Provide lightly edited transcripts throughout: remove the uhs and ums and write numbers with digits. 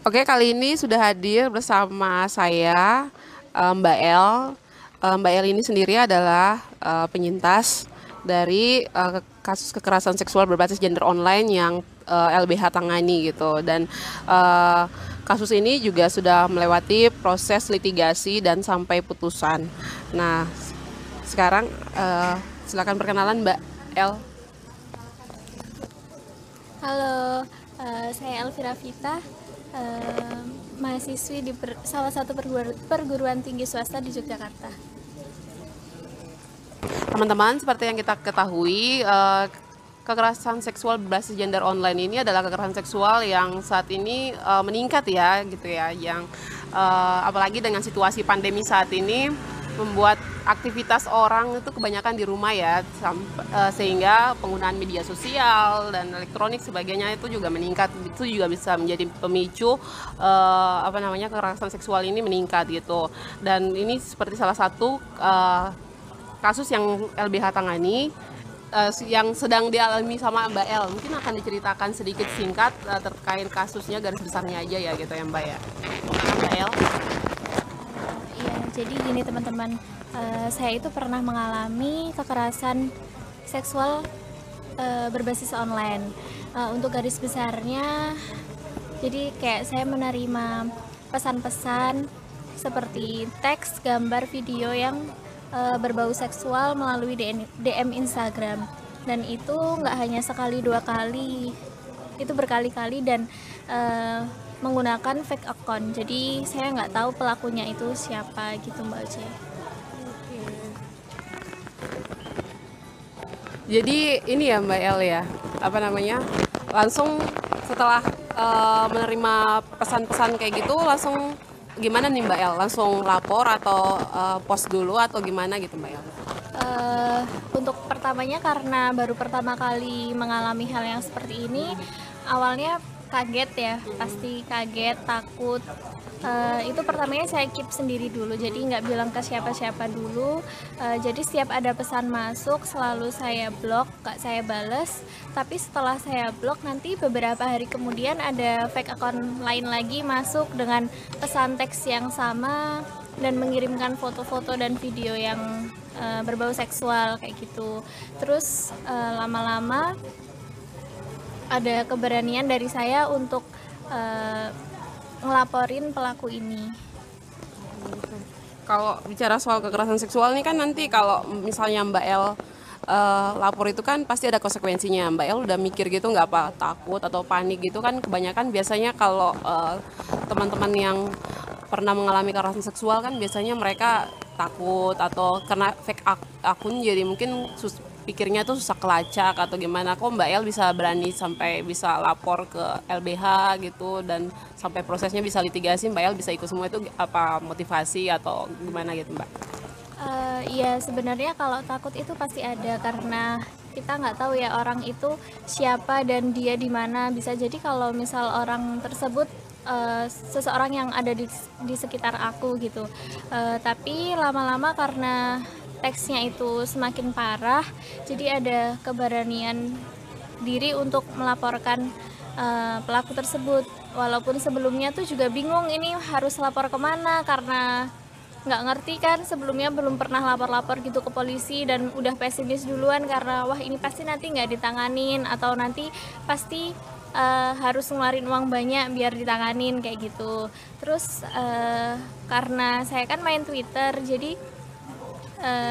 Oke, kali ini sudah hadir bersama saya, Mbak El. Mbak El ini sendiri adalah penyintas dari kasus kekerasan seksual berbasis gender online yang LBH tangani gitu. Dan eh, kasus ini juga sudah melewati proses litigasi dan sampai putusan. Nah, sekarang silakan perkenalan Mbak El. Halo, saya Elvira Vita, eh, mahasiswi di salah satu perguruan tinggi swasta di Yogyakarta. Teman-teman, seperti yang kita ketahui, kekerasan seksual berbasis gender online ini adalah kekerasan seksual yang saat ini meningkat ya, gitu ya. Yang apalagi dengan situasi pandemi saat ini membuat aktivitas orang itu kebanyakan di rumah ya, sehingga penggunaan media sosial dan elektronik sebagainya itu juga meningkat. Itu juga bisa menjadi pemicu kekerasan seksual ini meningkat gitu. Dan ini seperti salah satu kasus yang LBH tangani yang sedang dialami sama Mbak El. Mungkin akan diceritakan sedikit singkat terkait kasusnya, garis besarnya aja ya gitu ya Mbak ya. Mbak El. Iya, jadi gini teman-teman, saya itu pernah mengalami kekerasan seksual berbasis online. Untuk garis besarnya, jadi kayak saya menerima pesan-pesan seperti teks, gambar, video yang berbau seksual melalui DM Instagram, dan itu nggak hanya sekali dua kali, itu berkali-kali dan menggunakan fake account. Jadi saya nggak tahu pelakunya itu siapa gitu Mbak Oce. Jadi ini ya Mbak El ya, langsung setelah menerima pesan-pesan kayak gitu langsung gimana nih Mbak El? Langsung lapor atau post dulu atau gimana gitu Mbak El? Untuk pertamanya karena baru pertama kali mengalami hal yang seperti ini, awalnya kaget ya, pasti kaget, takut. Itu pertamanya saya keep sendiri dulu, jadi nggak bilang ke siapa-siapa dulu. Jadi setiap ada pesan masuk selalu saya blok, nggak saya bales. Tapi setelah saya blok, nanti beberapa hari kemudian ada fake account lain lagi masuk dengan pesan teks yang sama dan mengirimkan foto-foto dan video yang berbau seksual kayak gitu. Terus lama-lama ada keberanian dari saya untuk ngelaporin pelaku ini. Kalau bicara soal kekerasan seksual ini kan nanti kalau misalnya Mbak El lapor itu kan pasti ada konsekuensinya. Mbak El udah mikir gitu nggak apa takut atau panik gitu kan? Kebanyakan biasanya kalau teman-teman yang pernah mengalami kekerasan seksual kan biasanya mereka takut atau karena fake akun jadi mungkin pikirnya tuh susah kelacak atau gimana. Kok Mbak El bisa berani sampai bisa lapor ke LBH gitu dan sampai prosesnya bisa litigasi, Mbak El bisa ikut semua, itu apa motivasi atau gimana gitu Mbak? Iya, sebenarnya kalau takut itu pasti ada karena kita nggak tahu ya orang itu siapa dan dia di mana. Bisa jadi kalau misal orang tersebut seseorang yang ada di sekitar aku gitu. Tapi lama-lama karena teksnya itu semakin parah, jadi ada keberanian diri untuk melaporkan pelaku tersebut. Walaupun sebelumnya tuh juga bingung ini harus lapor kemana karena nggak ngerti kan, sebelumnya belum pernah lapor-lapor gitu ke polisi dan udah pesimis duluan karena wah ini pasti nanti nggak ditanganin atau nanti pasti harus ngeluarin uang banyak biar ditanganin kayak gitu. Terus karena saya kan main Twitter, jadi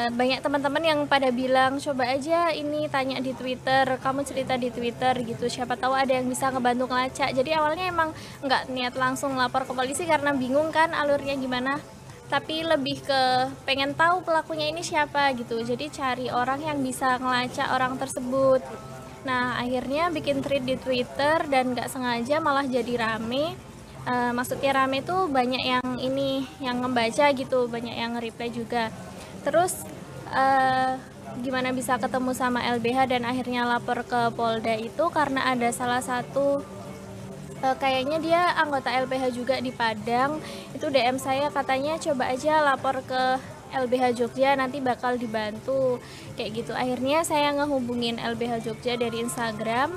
banyak teman-teman yang pada bilang coba aja ini tanya di Twitter, kamu cerita di Twitter gitu, siapa tahu ada yang bisa ngebantu ngelacak. Jadi awalnya emang nggak niat langsung lapor ke polisi karena bingung kan alurnya gimana, tapi lebih ke pengen tahu pelakunya ini siapa gitu, jadi cari orang yang bisa ngelacak orang tersebut. Nah akhirnya bikin thread di Twitter dan nggak sengaja malah jadi rame. Maksudnya rame tuh banyak yang ini yang ngebaca gitu, banyak yang nge-reply juga. Terus gimana bisa ketemu sama LBH dan akhirnya lapor ke Polda itu karena ada salah satu kayaknya dia anggota LBH juga di Padang, itu DM saya katanya coba aja lapor ke LBH Jogja nanti bakal dibantu kayak gitu. Akhirnya saya ngehubungin LBH Jogja dari Instagram,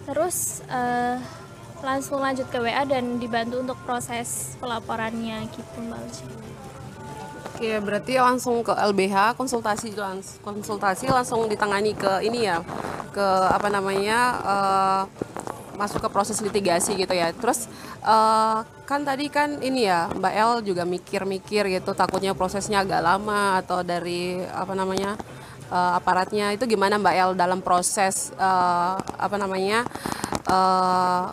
terus langsung lanjut ke WA dan dibantu untuk proses pelaporannya gitu Mbak Uci. Oke, berarti langsung ke LBH konsultasi langsung ditangani ke ini ya, ke apa namanya, masuk ke proses litigasi gitu ya. Terus kan tadi kan ini ya Mbak El juga mikir-mikir gitu, takutnya prosesnya agak lama atau dari apa namanya, aparatnya itu gimana Mbak El dalam proses apa namanya, eh,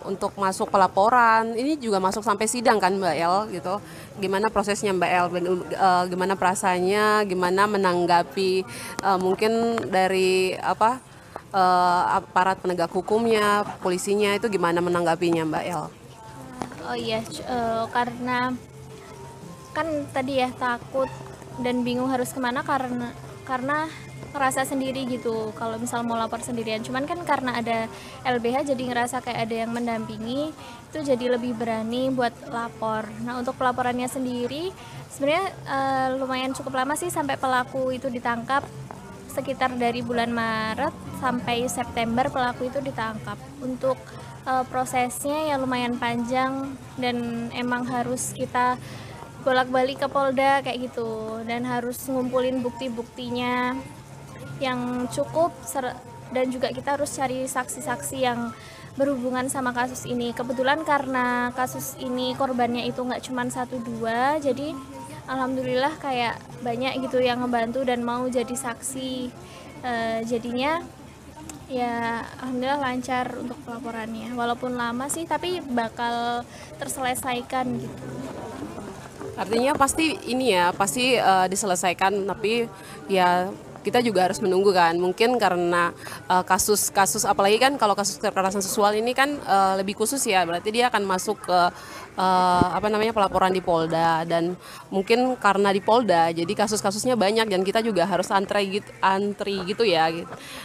untuk masuk pelaporan ini juga masuk sampai sidang kan Mbak El gitu, gimana prosesnya Mbak El, gimana perasaannya, gimana menanggapi mungkin dari apa, aparat penegak hukumnya, polisinya itu gimana menanggapinya Mbak El? Oh iya, karena kan tadi ya takut dan bingung harus kemana karena ngerasa sendiri gitu kalau misal mau lapor sendirian, cuman kan karena ada LBH jadi ngerasa kayak ada yang mendampingi, itu jadi lebih berani buat lapor. Nah untuk pelaporannya sendiri sebenarnya lumayan cukup lama sih sampai pelaku itu ditangkap, sekitar dari bulan Maret sampai September pelaku itu ditangkap. Untuk prosesnya ya lumayan panjang dan emang harus kita bolak-balik ke Polda kayak gitu, dan harus ngumpulin bukti-buktinya yang cukup dan juga kita harus cari saksi-saksi yang berhubungan sama kasus ini. Kebetulan karena kasus ini korbannya itu nggak cuma 1-2, jadi alhamdulillah kayak banyak gitu yang ngebantu dan mau jadi saksi. Jadinya ya alhamdulillah lancar untuk pelaporannya, walaupun lama sih tapi bakal terselesaikan gitu. Artinya pasti ini ya, pasti diselesaikan, tapi ya kita juga harus menunggu kan. Mungkin karena kasus-kasus apalagi kan kalau kasus kekerasan seksual ini kan lebih khusus ya, berarti dia akan masuk ke apa namanya, pelaporan di Polda, dan mungkin karena di Polda jadi kasus-kasusnya banyak dan kita juga harus antri gitu ya.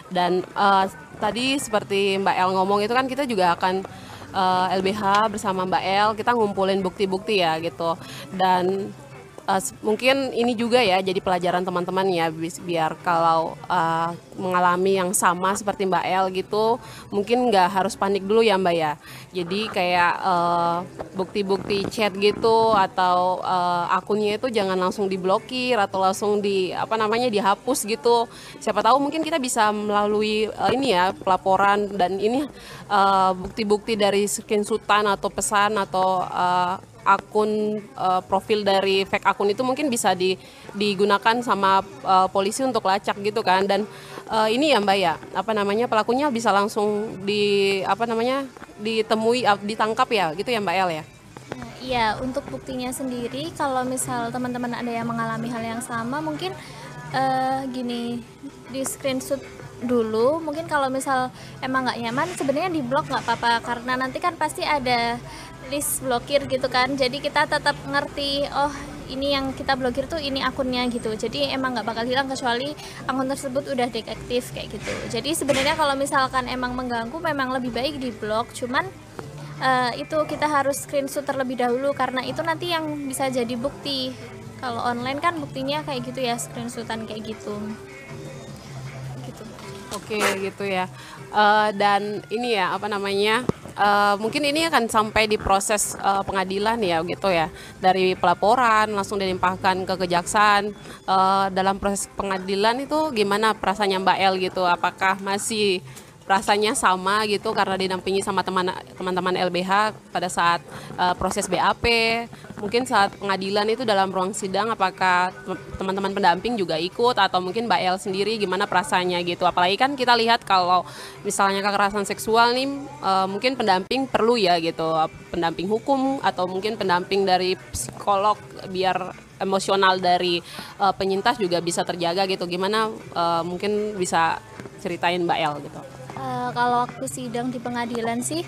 Dan tadi seperti Mbak El ngomong itu kan kita juga akan LBH bersama Mbak El, kita ngumpulin bukti-bukti ya gitu. Dan mungkin ini juga ya jadi pelajaran teman-teman ya, biar kalau mengalami yang sama seperti Mbak El gitu, mungkin nggak harus panik dulu ya Mbak ya. Jadi kayak bukti-bukti chat gitu atau akunnya itu jangan langsung diblokir atau langsung di apa namanya, dihapus gitu. Siapa tahu mungkin kita bisa melalui ini ya, pelaporan, dan ini bukti-bukti dari screenshotan atau pesan atau akun profil dari fake akun itu mungkin bisa digunakan sama polisi untuk lacak gitu kan. Dan ini ya Mbak ya, apa namanya, pelakunya bisa langsung apa namanya, ditemui, ditangkap ya gitu ya Mbak El ya. Nah, iya, untuk buktinya sendiri kalau misal teman-teman ada yang mengalami hal yang sama, mungkin gini, di screenshot dulu. Mungkin kalau misal emang nggak nyaman sebenarnya di blok nggak apa-apa, karena nanti kan pasti ada list blokir gitu kan, jadi kita tetap ngerti oh ini yang kita blokir tuh ini akunnya gitu, jadi emang nggak bakal hilang kecuali akun tersebut udah deaktif kayak gitu. Jadi sebenarnya kalau misalkan emang mengganggu memang lebih baik di blok, cuman itu kita harus screenshot terlebih dahulu karena itu nanti yang bisa jadi bukti. Kalau online kan buktinya kayak gitu ya, screenshotan kayak gitu. Oke gitu ya. Dan ini ya apa namanya, mungkin ini akan sampai di proses pengadilan ya gitu ya. Dari pelaporan langsung dilimpahkan ke kejaksaan. Dalam proses pengadilan itu gimana perasaannya Mbak El gitu? Apakah masih rasanya sama gitu karena didampingi sama teman-teman LBH pada saat proses BAP? Mungkin saat pengadilan itu dalam ruang sidang, apakah teman-teman pendamping juga ikut atau mungkin Mbak El sendiri gimana perasaannya gitu? Apalagi kan kita lihat kalau misalnya kekerasan seksual nih mungkin pendamping perlu ya gitu, pendamping hukum atau mungkin pendamping dari psikolog biar emosional dari penyintas juga bisa terjaga gitu. Gimana mungkin bisa ceritain Mbak El gitu? Kalau waktu sidang di pengadilan sih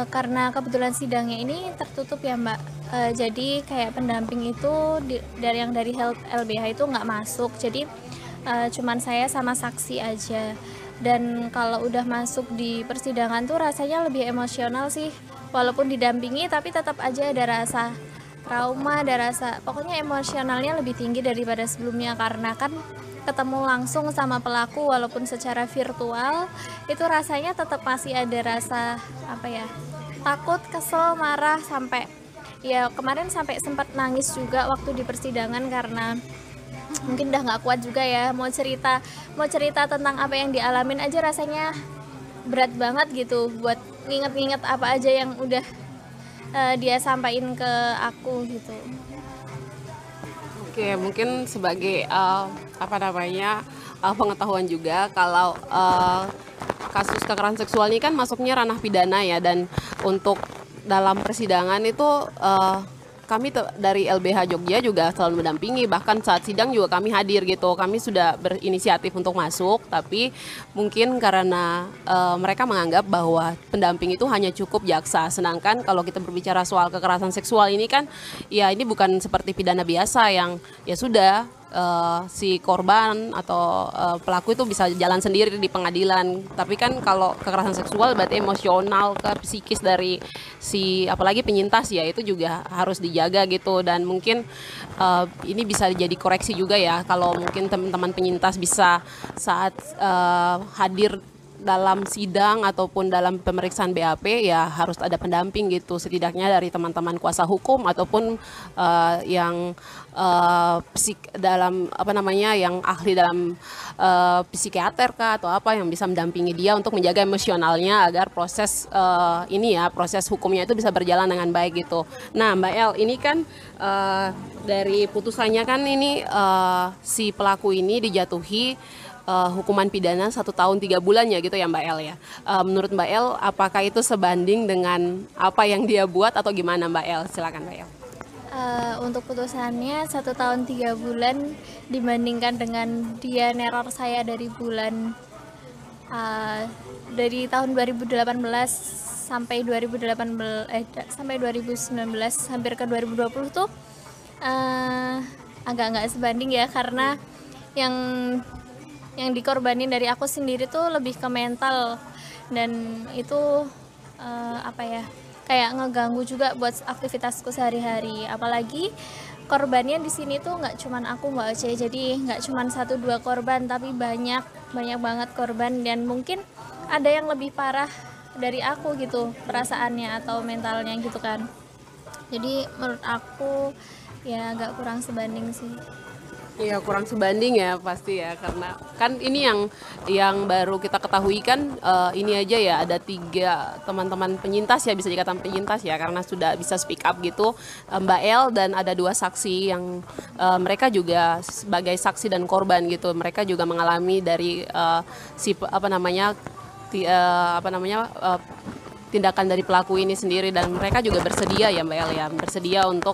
karena kebetulan sidangnya ini tertutup ya Mbak, jadi kayak pendamping itu dari LBH itu nggak masuk, jadi cuman saya sama saksi aja. Dan kalau udah masuk di persidangan tuh rasanya lebih emosional sih, walaupun didampingi tapi tetap aja ada rasa trauma, ada rasa pokoknya emosionalnya lebih tinggi daripada sebelumnya, karena kan ketemu langsung sama pelaku walaupun secara virtual, itu rasanya tetap masih ada rasa apa ya, takut, kesel, marah, sampai ya kemarin sampai sempat nangis juga waktu di persidangan karena mungkin udah nggak kuat juga ya, mau cerita tentang apa yang dialamin aja rasanya berat banget gitu buat nginget-nginget apa aja yang udah dia sampaikan ke aku gitu. Oke, mungkin sebagai pengetahuan juga kalau kasus kekerasan seksual ini kan masuknya ranah pidana ya, dan untuk dalam persidangan itu kami dari LBH Jogja juga selalu mendampingi, bahkan saat sidang juga kami hadir gitu. Kami sudah berinisiatif untuk masuk, tapi mungkin karena mereka menganggap bahwa pendamping itu hanya cukup jaksa. Sedangkan kalau kita berbicara soal kekerasan seksual ini kan, ya ini bukan seperti pidana biasa yang ya sudah si korban atau pelaku itu bisa jalan sendiri di pengadilan. Tapi kan kalau kekerasan seksual berarti emosional ke psikis dari si apalagi penyintas ya, itu juga harus dijaga gitu. Dan mungkin ini bisa jadi koreksi juga ya, kalau mungkin teman-teman penyintas bisa saat hadir dalam sidang ataupun dalam pemeriksaan BAP ya harus ada pendamping gitu, setidaknya dari teman-teman kuasa hukum ataupun yang yang ahli dalam psikiater kah atau apa yang bisa mendampingi dia untuk menjaga emosionalnya agar proses hukumnya itu bisa berjalan dengan baik gitu. Nah, Mbak El, ini kan dari putusannya kan ini si pelaku ini dijatuhi hukuman pidana 1 tahun 3 bulan ya gitu ya Mbak El ya. Menurut Mbak El, apakah itu sebanding dengan apa yang dia buat atau gimana Mbak El? Silakan Mbak El. Untuk putusannya 1 tahun 3 bulan dibandingkan dengan dia neror saya dari tahun 2018 sampai 2019 hampir ke 2020 tuh agak nggak sebanding ya, karena yang dikorbanin dari aku sendiri tuh lebih ke mental, dan itu kayak ngeganggu juga buat aktivitasku sehari-hari. Apalagi korbannya di sini tuh nggak cuman aku Mbak Oce, jadi nggak cuman 1-2 korban, tapi banyak banget korban, dan mungkin ada yang lebih parah dari aku gitu perasaannya atau mentalnya gitu kan. Jadi menurut aku ya agak kurang sebanding sih. Iya, kurang sebanding ya pasti ya, karena kan ini yang baru kita ketahui kan ini aja ya, ada 3 teman-teman penyintas ya, bisa dikatakan penyintas ya, karena sudah bisa speak up gitu, Mbak El, dan ada 2 saksi yang mereka juga sebagai saksi dan korban gitu. Mereka juga mengalami dari tindakan dari pelaku ini sendiri, dan mereka juga bersedia ya Mbak El ya, bersedia untuk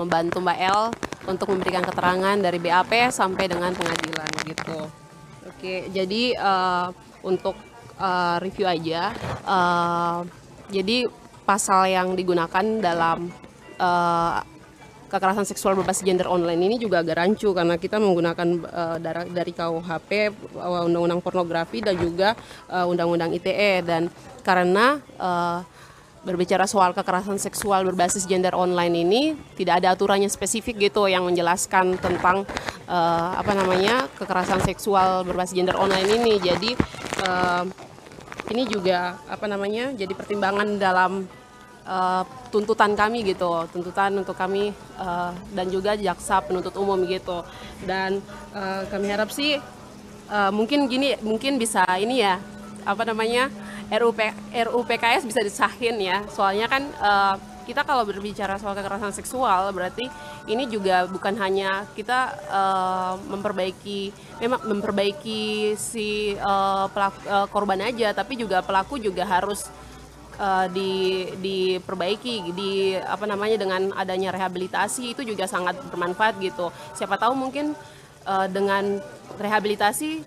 membantu Mbak El untuk memberikan keterangan dari BAP sampai dengan pengadilan gitu. Oke, jadi untuk review aja, jadi pasal yang digunakan dalam kekerasan seksual berbasis gender online ini juga agak rancu, karena kita menggunakan dari KUHP, Undang-Undang Pornografi, dan juga Undang-Undang ITE. Dan karena berbicara soal kekerasan seksual berbasis gender online ini tidak ada aturannya spesifik gitu yang menjelaskan tentang kekerasan seksual berbasis gender online ini. Jadi ini juga jadi pertimbangan dalam tuntutan kami gitu, tuntutan untuk kami dan juga jaksa penuntut umum gitu. Dan kami harap sih mungkin bisa ini ya, RUU PKS bisa disahin ya. Soalnya kan kita kalau berbicara soal kekerasan seksual berarti ini juga bukan hanya kita memperbaiki si korban aja, tapi juga pelaku juga harus diperbaiki dengan adanya rehabilitasi. Itu juga sangat bermanfaat gitu. Siapa tahu mungkin dengan rehabilitasi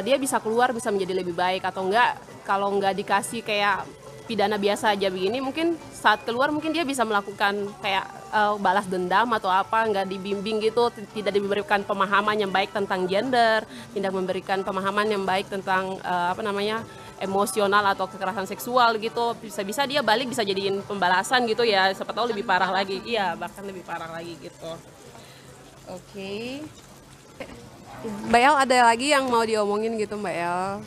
dia bisa keluar, bisa menjadi lebih baik, atau enggak kalau nggak dikasih kayak pidana biasa aja begini, mungkin saat keluar mungkin dia bisa melakukan kayak balas dendam atau apa, nggak dibimbing gitu, tidak diberikan pemahaman yang baik tentang gender, tidak memberikan pemahaman yang baik tentang emosional atau kekerasan seksual gitu. Bisa-bisa dia balik bisa jadiin pembalasan gitu ya, siapa tahu lebih parah lagi. Iya, bahkan lebih parah lagi gitu. Oke. Mbak El, ada lagi yang mau diomongin gitu Mbak El?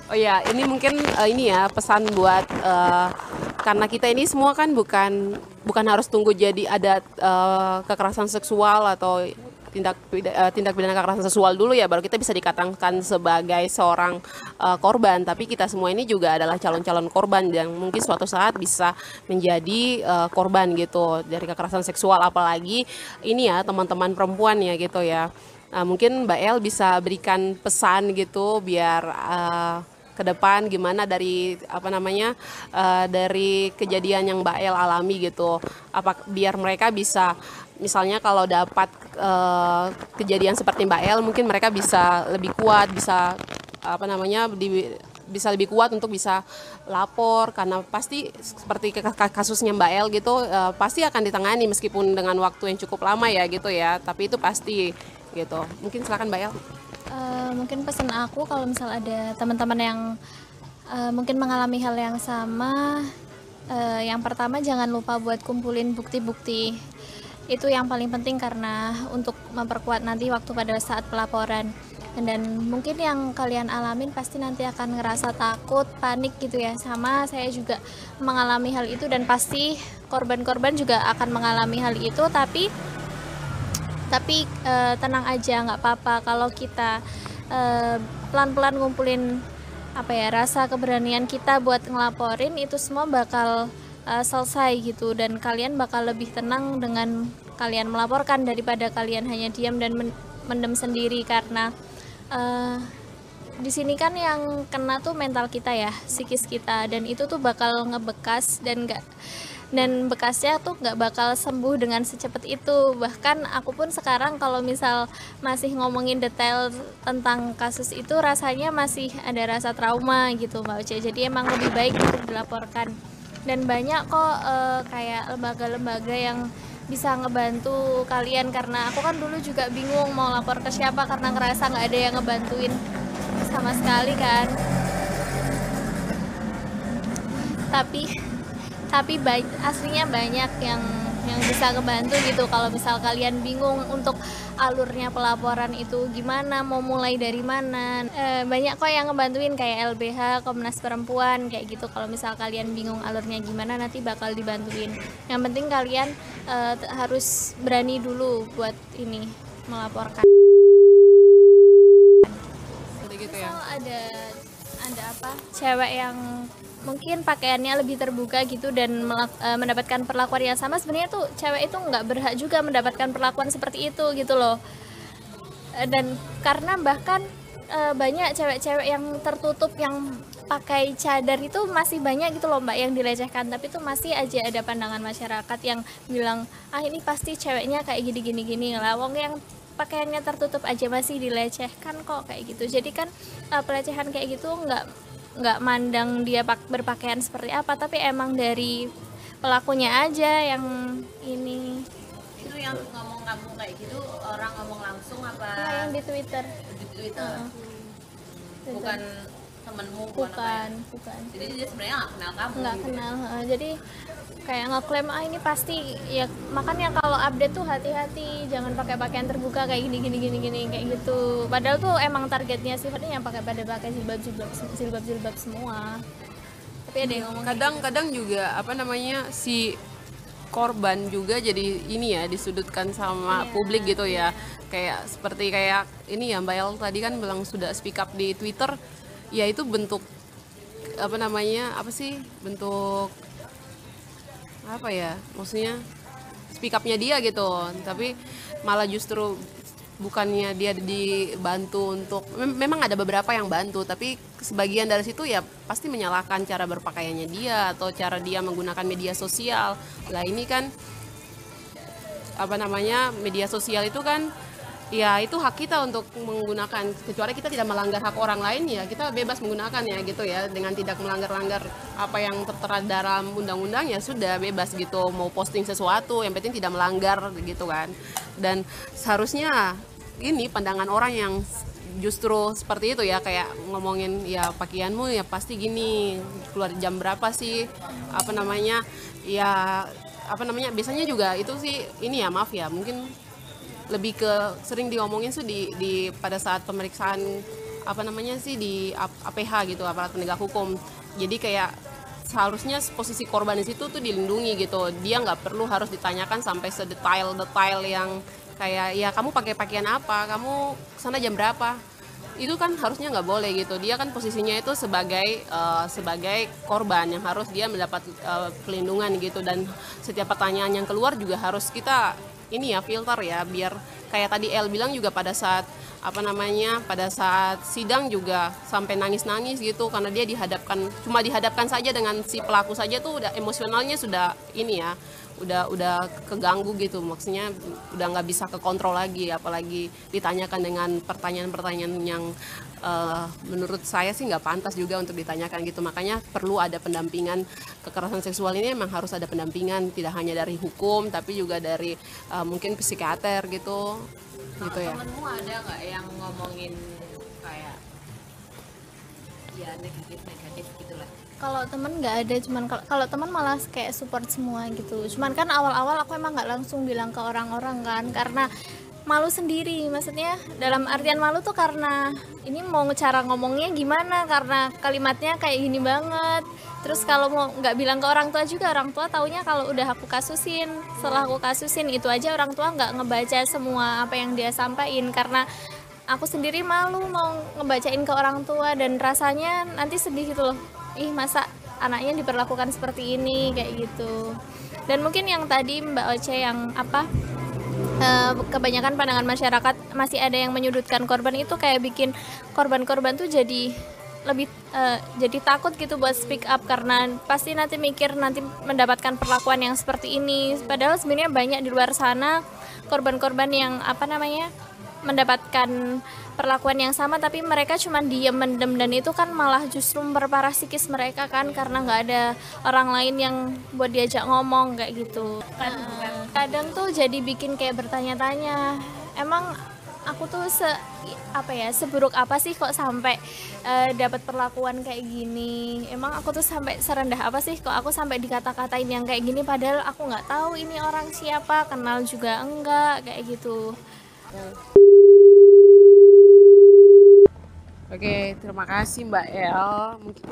Oh ya, ini mungkin ini ya pesan buat karena kita ini semua kan bukan bukan harus tunggu jadi ada kekerasan seksual atau tindak pidana kekerasan seksual dulu ya baru kita bisa dikatakan sebagai seorang korban. Tapi kita semua ini juga adalah calon-calon korban yang mungkin suatu saat bisa menjadi korban gitu dari kekerasan seksual, apalagi ini ya teman-teman perempuan ya gitu ya. Nah, mungkin Mbak El bisa berikan pesan gitu biar ke depan gimana dari apa namanya dari kejadian yang Mbak El alami gitu. Apa biar mereka bisa misalnya kalau dapat kejadian seperti Mbak El mungkin mereka bisa lebih kuat, bisa apa namanya bisa lebih kuat untuk bisa lapor karena pasti seperti kasusnya Mbak El gitu pasti akan ditangani meskipun dengan waktu yang cukup lama ya gitu ya, tapi itu pasti gitu. Mungkin silakan Mbak El. Mungkin pesan aku kalau misal ada teman-teman yang mungkin mengalami hal yang sama, yang pertama jangan lupa buat kumpulin bukti-bukti. Itu yang paling penting karena untuk memperkuat nanti waktu pada saat pelaporan. Dan mungkin yang kalian alamin pasti nanti akan ngerasa takut, panik gitu ya. Sama saya juga mengalami hal itu dan pasti korban-korban juga akan mengalami hal itu, tapi tenang aja, nggak apa-apa kalau kita pelan-pelan ngumpulin apa ya rasa keberanian kita buat ngelaporin, itu semua bakal selesai gitu dan kalian bakal lebih tenang dengan kalian melaporkan daripada kalian hanya diam dan mendem sendiri karena di sini kan yang kena tuh mental kita ya, psikis kita, dan itu tuh bakal ngebekas dan bekasnya tuh nggak bakal sembuh dengan secepat itu. Bahkan aku pun sekarang kalau misal masih ngomongin detail tentang kasus itu rasanya masih ada rasa trauma gitu Mbak Uce. Jadi emang lebih baik untuk dilaporkan. Dan banyak kok kayak lembaga-lembaga yang bisa ngebantu kalian karena aku kan dulu juga bingung mau lapor ke siapa karena ngerasa nggak ada yang ngebantuin sama sekali kan. Tapi aslinya banyak yang bisa ngebantu gitu kalau misal kalian bingung untuk alurnya pelaporan itu gimana, mau mulai dari mana. Banyak kok yang ngebantuin kayak LBH, Komnas Perempuan kayak gitu. Kalau misal kalian bingung alurnya gimana nanti bakal dibantuin. Yang penting kalian harus berani dulu buat ini melaporkan. Gitu ya. Misal ada apa cewek yang mungkin pakaiannya lebih terbuka gitu dan mendapatkan perlakuan yang sama, sebenarnya tuh cewek itu nggak berhak juga mendapatkan perlakuan seperti itu gitu loh. Dan karena bahkan banyak cewek-cewek yang tertutup yang pakai cadar itu masih banyak gitu loh Mbak yang dilecehkan, tapi tuh masih aja ada pandangan masyarakat yang bilang ini pasti ceweknya kayak gini lah, wong yang pakaiannya tertutup aja masih dilecehkan kok kayak gitu. Jadi kan pelecehan kayak gitu nggak mandang dia berpakaian seperti apa, tapi emang dari pelakunya aja yang ini. Itu yang ngomong kayak gitu orang ngomong langsung apa? Nah, yang di Twitter. Di Twitter. Bukan temenmu, bukan. Jadi dia sebenarnya nggak kenal kamu. Nggak gitu. kenal. Jadi kayak ngeklaim ini pasti ya, makanya kalau update tuh hati-hati, jangan pakai pakaian terbuka kayak gini kayak gitu. Padahal tuh emang targetnya sifatnya yang pakai jilbab semua. Tapi ada yang ngomong Kadang-kadang juga apa namanya si korban juga jadi ini ya disudutkan sama publik gitu ya. Kayak ini ya Mbak El tadi kan bilang sudah speak up di Twitter, ya itu bentuk apa namanya bentuk apa ya, maksudnya speak up-nya dia gitu, tapi malah justru bukannya dia dibantu untuk memang ada beberapa yang bantu, tapi sebagian dari situ ya pasti menyalahkan cara berpakaiannya dia atau cara dia menggunakan media sosial. Lah ini kan apa namanya, media sosial itu kan ya itu hak kita untuk menggunakan, kecuali kita tidak melanggar hak orang lain ya kita bebas menggunakannya gitu ya, dengan tidak melanggar apa yang tertera dalam undang-undang ya sudah bebas gitu, mau posting sesuatu yang penting tidak melanggar gitu kan. Dan seharusnya ini pandangan orang yang justru seperti itu ya, kayak ngomongin ya pakaianmu ya pasti gini, keluar jam berapa sih, apa namanya ya apa namanya, biasanya juga itu sih ini ya maaf ya mungkin lebih ke sering diomongin tuh di pada saat pemeriksaan apa namanya sih di APH gitu, aparat penegak hukum. Jadi kayak seharusnya posisi korban di situ tuh dilindungi gitu. Dia nggak perlu harus ditanyakan sampai sedetail-detail yang kayak ya kamu pakai pakaian apa, kamu kesana jam berapa. Itu kan harusnya nggak boleh gitu. Dia kan posisinya itu sebagai korban yang harus dia mendapat pelindungan gitu, dan setiap pertanyaan yang keluar juga harus kita ini ya filter ya, biar kayak tadi El bilang juga pada saat pada saat sidang juga sampai nangis-nangis gitu, karena dia dihadapkan saja dengan si pelaku saja tuh udah emosionalnya sudah ini ya, udah keganggu gitu, maksudnya udah nggak bisa kekontrol lagi, apalagi ditanyakan dengan pertanyaan-pertanyaan yang menurut saya sih nggak pantas juga untuk ditanyakan gitu. Makanya perlu ada pendampingan. Kekerasan seksual ini memang harus ada pendampingan, tidak hanya dari hukum tapi juga dari mungkin psikiater gitu ya. Temenmu ada nggak yang ngomongin kayak ya negatif gitulah? Kalau temen nggak ada, cuman kalau teman malah kayak support semua gitu. Cuman kan awal-awal aku emang nggak langsung bilang ke orang-orang kan, karena malu sendiri. Maksudnya dalam artian malu tuh karena ini mau cara ngomongnya gimana, karena kalimatnya kayak gini banget. Terus kalau mau nggak bilang ke orang tua juga, orang tua taunya kalau udah aku kasusin. Setelah aku kasusin itu aja orang tua nggak ngebaca semua apa yang dia sampaikan, karena aku sendiri malu mau ngebacain ke orang tua dan rasanya nanti sedih gitu loh. Ih, masa anaknya diperlakukan seperti ini kayak gitu. Dan mungkin yang tadi Mbak Oce yang kebanyakan pandangan masyarakat masih ada yang menyudutkan korban, itu kayak bikin korban-korban tuh jadi lebih jadi takut gitu buat speak up, karena pasti nanti mikir nanti mendapatkan perlakuan yang seperti ini. Padahal sebenarnya banyak di luar sana korban-korban yang mendapatkan perlakuan yang sama, tapi mereka cuma diem mendem, dan itu kan malah justru memperparah psikis mereka kan, karena nggak ada orang lain yang buat diajak ngomong kayak gitu. Kadang tuh jadi bikin kayak bertanya-tanya, emang aku tuh seburuk apa sih kok sampai dapat perlakuan kayak gini? Emang aku tuh sampai serendah apa sih kok aku sampai dikata-katain yang kayak gini, padahal aku nggak tahu ini orang siapa, kenal juga enggak kayak gitu. Oke, terima kasih Mbak El, mungkin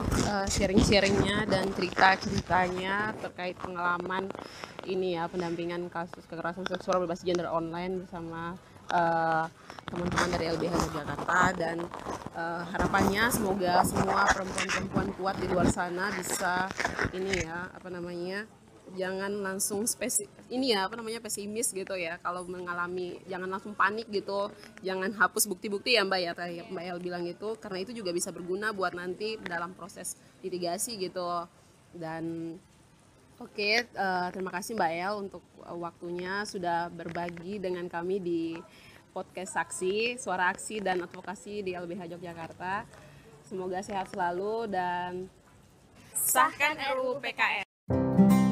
sharing-sharingnya dan cerita-ceritanya terkait pengalaman ini ya, pendampingan kasus kekerasan seksual berbasis gender online bersama teman-teman dari LBH Yogyakarta, dan harapannya semoga semua perempuan-perempuan kuat di luar sana bisa ini ya, jangan langsung pesimis gitu ya kalau mengalami, jangan langsung panik gitu, jangan hapus bukti-bukti ya Mbak ya, Mbak El bilang itu, karena itu juga bisa berguna buat nanti dalam proses litigasi gitu. Dan oke, terima kasih Mbak El untuk waktunya sudah berbagi dengan kami di podcast Saksi, Suara Aksi dan Advokasi di LBH Yogyakarta. Semoga sehat selalu dan sahkan RUU PKS.